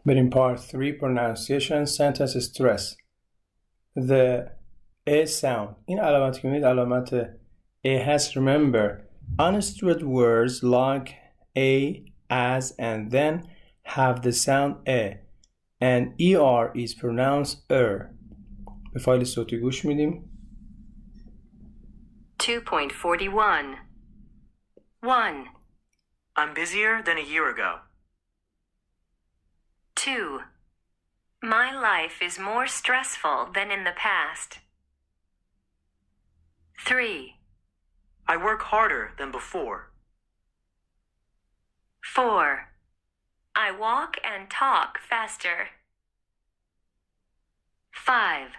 بریم part 3 pronunciation sentence stress. The A sound. این علامت که می‌بینید علامت A هست. Remember, unstructured words like A, as, and then have the sound A and ER is pronounced به فایل صوتی گوش میدیم. 2.41 1. I'm busier than a year ago. 2. My life is more stressful than in the past. 3. I work harder than before. 4. I walk and talk faster. 5.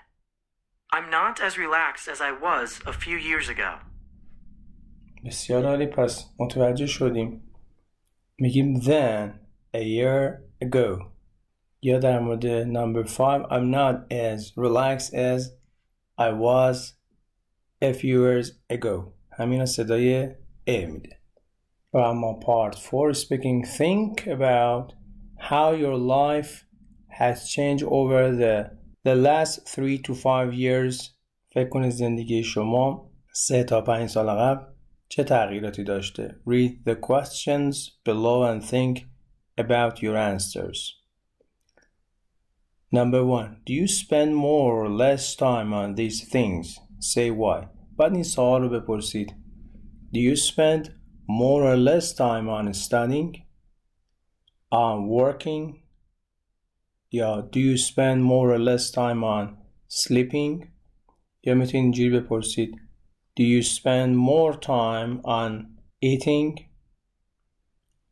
I'm not as relaxed as I was a few years ago. بسیار عالی. پس متوجه شدیم. میگیم then a year ago. یا در مورد number 5 I'm not as relaxed as I was a few years ago. همین صدای A میده. و اما part 4 speaking, think about how your life has changed over the last 3 to 5 years. فکر کنید زندگی شما 3 تا 5 سال قبل چه تغییراتی داشته. Read the questions below and think about your answers. Number 1. Do you spend more or less time on these things? Say why. بعد این سوال رو بپرسید. Do you spend more or less time on studying? On working? یا do you spend more or less time on sleeping? یا میتونید اینجوری بپرسید. Do you spend more time on eating?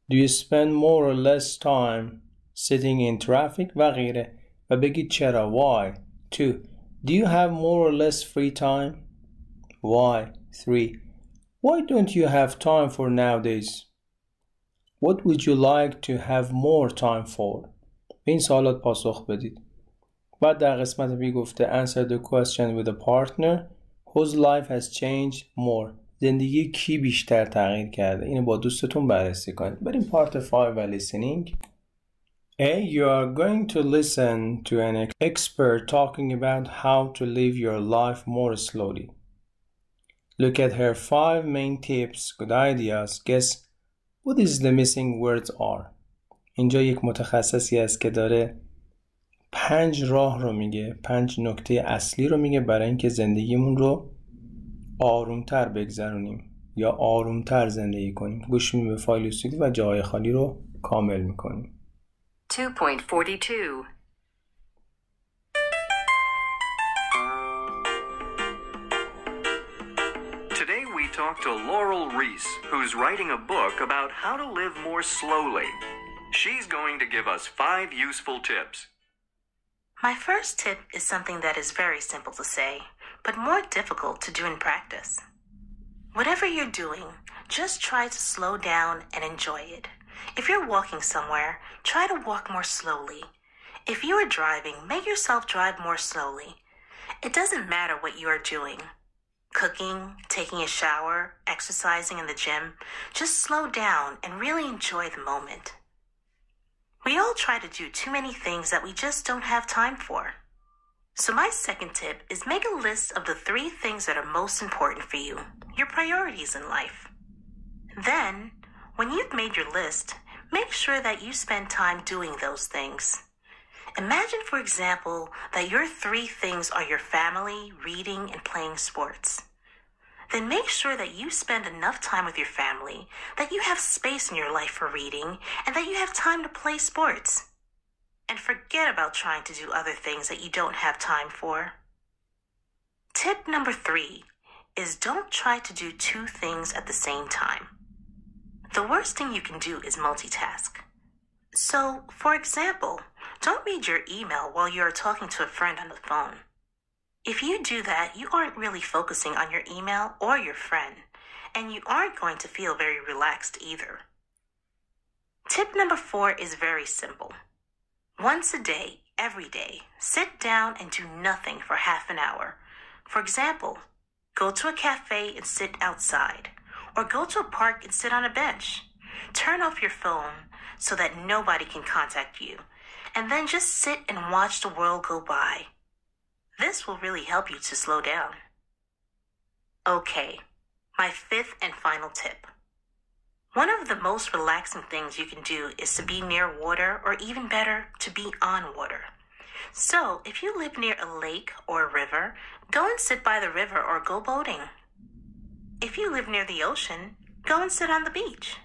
Do you spend more or less time sitting in traffic? و غیره. و بگید چرا. Why? 2. Do you have more or less free time? Why? 3. Why don't you have time for nowadays? What would you like to have more time for? به این سوالات پاسخ بدید. بعد در قسمت بی گفته answer the question with a partner whose life has changed more. زندگی کی بیشتر تغییر کرده؟ اینو با دوستتون بررسی کنید. بریم part 5 و listening. A. You are going to listen to an expert talking about how to live your life more slowly. Look at her 5 main tips, good ideas. Guess what is the missing words are. اینجا یک متخصصی است که داره 5 راه رو میگه، 5 نکته اصلی رو میگه برای اینکه زندگیمون رو آرومتر بگذرونیم یا آرومتر زندگی کنیم. گوش میدیم به فایل صوتی و جاهای خالی رو کامل میکنیم. 2.42 Today we talk to Laurel Reese, who's writing a book about how to live more slowly. She's going to give us 5 useful tips. My first tip is something that is very simple to say, but more difficult to do in practice. Whatever you're doing, just try to slow down and enjoy it. If you're walking somewhere, try to walk more slowly. If you are driving, make yourself drive more slowly. It doesn't matter what you are doing. Cooking, taking a shower, exercising in the gym, just slow down and really enjoy the moment. We all try to do too many things that we just don't have time for. So my second tip is make a list of the 3 things that are most important for you, your priorities in life. Then, when you've made your list, make sure that you spend time doing those things. Imagine, for example, that your 3 things are your family, reading, and playing sports. Then make sure that you spend enough time with your family, that you have space in your life for reading, and that you have time to play sports. And forget about trying to do other things that you don't have time for. Tip number 3 is don't try to do 2 things at the same time. The worst thing you can do is multitask. So, for example, don't read your email while you are talking to a friend on the phone. If you do that, you aren't really focusing on your email or your friend, and you aren't going to feel very relaxed either. Tip number 4 is very simple. Once a day, every day, sit down and do nothing for half an hour. For example, go to a cafe and sit outside, or go to a park and sit on a bench. Turn off your phone so that nobody can contact you, and then just sit and watch the world go by. This will really help you to slow down. Okay, my fifth and final tip. One of the most relaxing things you can do is to be near water, or even better, to be on water. So, if you live near a lake or a river, go and sit by the river or go boating. If you live near the ocean, go and sit on the beach.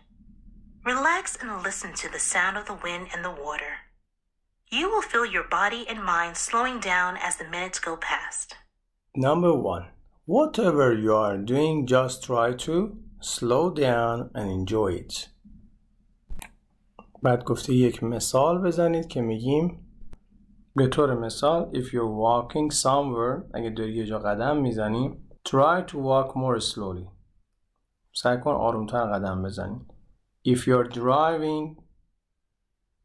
Relax and listen to the sound of the wind and the water. You will feel your body and mind slowing down as the minutes go past. Number 1. Whatever you are doing, just try to slow down and enjoy it. بعد گفته یک مثال بزنید که میگیم به طور مثال if you're walking somewhere، اگه داری یه جا قدم میزنی try to walk more slowly، سعی کن آرومتر قدم بزنی. if you're driving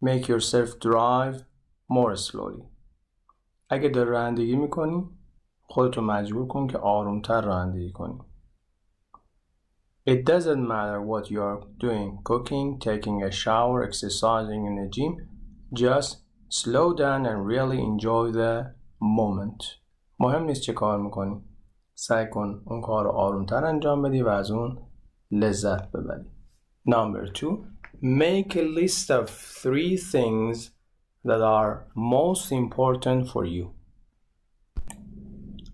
make yourself drive more slowly، اگه داری رانندگی میکنی خودتو مجبور کن که آرومتر رانندگی کنی. It doesn't matter what you're doing, cooking, taking a shower, exercising in the gym, just slow down and really enjoy the moment. مهم نیست چه کار میکنی، سعی کن اون کار رو آرومتر انجام بدی و از اون لذت ببری. Number 2. Make a list of 3 things that are most important for you.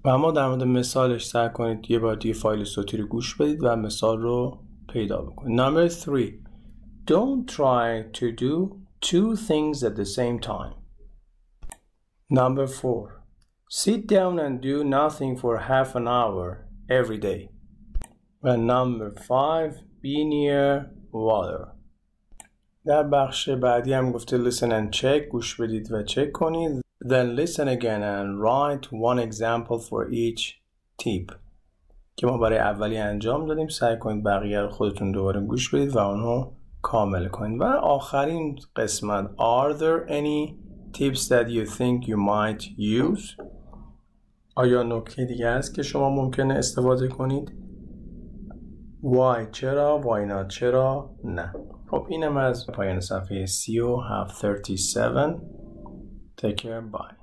و اما در مورد مثالش سعی کنید یه بار دیگه فایل صوتی رو گوش بدید و مثال رو پیدا بکنید. Number 3. Don't try to do 2 things at the same time. Number 4. Sit down and do nothing for half an hour every day. And number 5. Be near water. در بخش بعدی هم گفته listen and check، گوش بدید و چک کنید. Then listen again and write one example for each tip. که ما برای اولی انجام دادیم، سعی کنید بقیه رو خودتون دوباره گوش بدید و اونو کامل کنید. و آخرین قسمت Are there any tips that you think you might use؟ آیا نکته دیگه هست که شما ممکنه استفاده کنید؟ Why چرا؟ Why not چرا؟ نه. خب اینم از پایان صفحه 37. Take care. Bye.